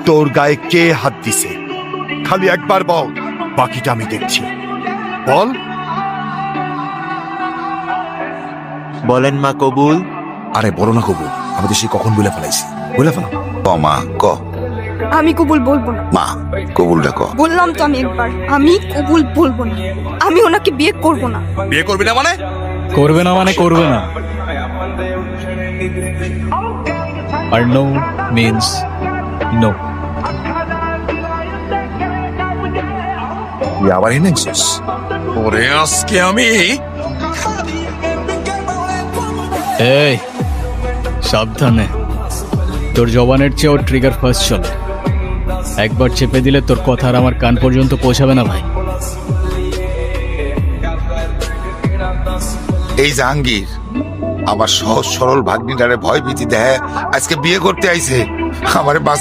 তোর গায়ে কে হাত দিছে? খালি একবার বল, বাকিটা আমি দেখছি। বল। বলেন মা কবুল। আরে বলো না কবুল, আমি তো সে কখন বলে ফেলাইছি। বলে ফেলো। ক মা ক। আমি কবুল বলবো না। মা কবুলটা ক। বললাম তো আমি একবার, আমি কবুল বলবো না। আমি ওনাকে বিয়ে করব না। বিয়ে করবি না মানে? করবে না মানে করবে না। আর নো মিন্স নো। তুই আবার এনেছিস? ওরে আজকে আমি এই সাবধানে, তোর জবানের চেয়েও ট্রিগার ফার্স্ট চলে। একবার চেপে দিলে তোর কথা আর আমার কান পর্যন্ত পৌঁছাবে না ভাই। এই জাহাঙ্গীর আমার সহজ সরল ভাগ্নিটারে ভয় ভীতি দেয়, আজকে বিয়ে করতে আইছে। আমারে বাঁচা।